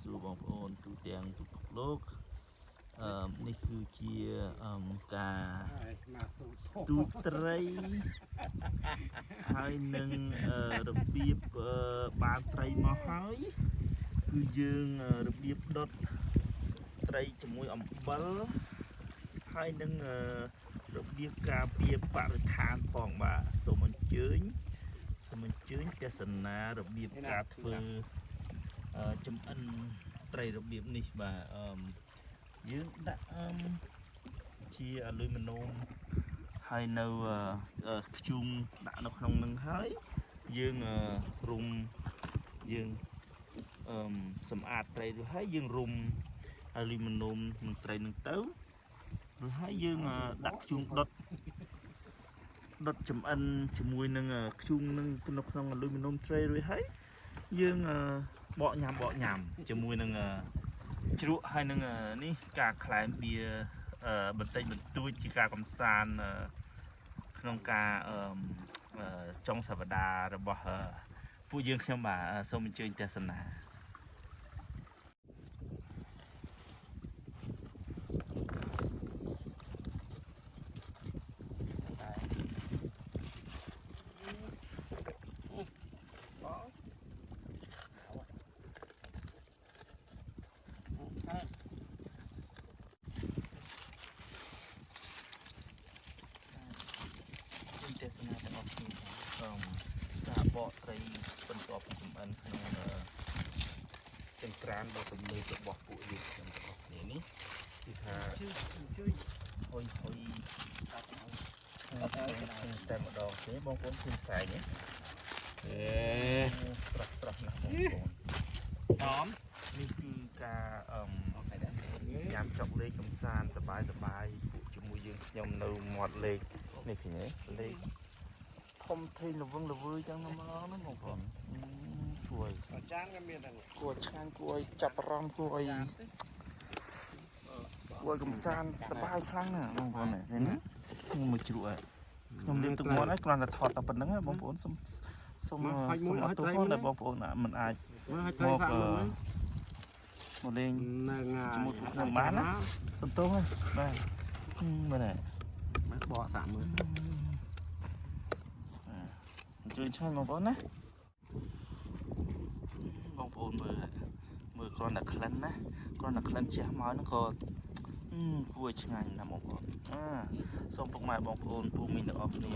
សួរបងប្អូនទូទាំងពិភពលោកនេះគឺជាការទូត្រីហើយនឹងរបៀបបានត្រីមកហើយគឺយើងរបៀបដុតត្រីជាមួយអំបិលហើយនឹងរបៀបការពារបរិស្ថានផងបាទសូមអញ្ជើញទស្សនារបៀបការធ្វើចំអិនត្រីរបៀបនេះបាទយើងដាក់ជាអាលុយមីណូមហើយនៅខ្ជុំដាក់នៅក្នុងនឹងហើយយើងរុំយើងសម្អាតត្រីរួចហើយយើងរុំអាលុយមីណូមនឹងត្រីនឹងទៅរួចហើយយើងដាក់ខ្ជុំដុតចំអិនជាមួយនឹងខ្ជុំនឹងនៅក្នុងអាលុយមីណូមត្រីរួចហើយយើងបកញ៉ាំជាមួយនឹងជ្រក់ហើយនឹងនេះការក្លែមបៀបន្តិចបន្តួចជាការកំសាន្តក្នុងការចុងសប្តាហ៍របស់ពួកយើងខ្ញុំបាទសូមអញ្ជើញទស្សនាទេសនាទាំងអស់គ្នាការបកត្រីបន្ទាប់ពីចម្អិនក្នុងចង្ក្រានដ៏ទំនើបរបស់ពួកយើងទាំងអស់គ្នានេះគឺថាហុយតែម្ដងទេបងប្អូនឃើញផ្សែងទេស្រស់ណាស់បងប្អូនសមនេះគឺការញ៉ាំចុកលេខកំសាន្តសប្បាយពួកជាមួយយើងខ្ញុំនៅមាត់លេខនេះឃើញទេលេខធំធេងល្វឹងល្វើយចឹងម្ដងហ្នឹងបងប្អូនគួរចានក៏មានដែរគួរឆ្ងាញ់គួរឲ្យចាប់អារម្មណ៍គួរឲ្យកំសាន្តសប្បាយខ្លាំងណាស់បងប្អូនឃើញណាខ្ញុំមកជ្រក់ខ្ញុំលេងទឹកមាត់ហើយគ្រាន់តែថតតែប៉ុណ្្នឹងបងប្អូនសូមអត់ទោសផងដែលបងប្អូនមិនអាចមកលេងជាមួយពួកខ្ញុំបានណាសុំទោសហើយបាទមើលនេះបកសាក់មើលអញ្ជើញឆ្ងាញ់បងប្អូនណាបងប្អូនមើលគ្រាន់តែក្លិនណាគ្រាន់តែក្លិនជះមកហ្នឹងក៏គួរឲ្យឆ្ងាញ់ណាស់បងប្អូនសូមពុកម៉ែបងប្អូនពូមីងទាំងអស់គ្នា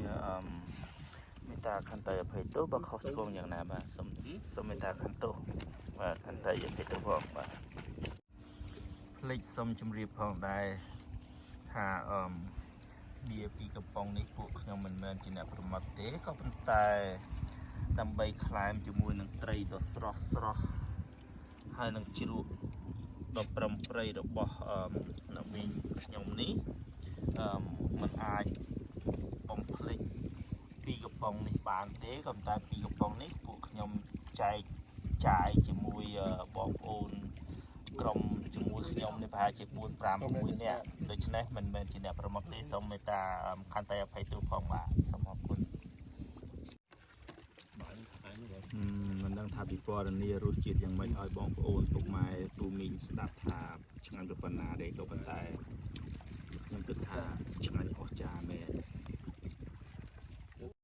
មេត្តាខន្តីអភ័យទោសបើខុសឆ្គងយ៉ាងណាបាទសូមមេត្តាខន្ទោសបាទខន្តីអភ័យទោសផងបាទភ្លេចសូមជម្រាបផងដែរថាបៀពីកំប៉ុងនេះពួកខ្ញុំមិនមែនជាអ្នកប្រមាត់ទេក៏ប៉ុន្តែដើម្បីក្លែមជាមួយនឹងត្រីដ៏ស្រស់ហើយនឹងជ្រក់ដ៏ប្រំប្រៃរបស់អ្នកវិញខ្ញុំនេះមិនអាចបំភ្លេចពីកំប៉ុងនេះបានទេក៏ប៉ុន្តែពីកំប៉ុងនេះពួកខ្ញុំចែកចាយជាមួយបងប្អូនក្រុមជាមួយខ្ញុំនេះប្រហែលជា4 5 6នាក់ដូច្នេះមិនមែនជាអ្នកប្រមុខទេសូមមេត្តាខន្តីអភ័យទោសផងបាទសូមអរគុណមិនដឹងថាពិពណ៌នារសជាតិយ៉ាងម៉េចឲ្យបងប្អូនពុកម៉ែពូមីងស្ដាប់ថាឆ្ងាញ់ប៉ុណ្ណាទេក៏ប៉ុន្តែខ្ញុំគិតថាឆ្ងាញ់អស្ចារ្យមែន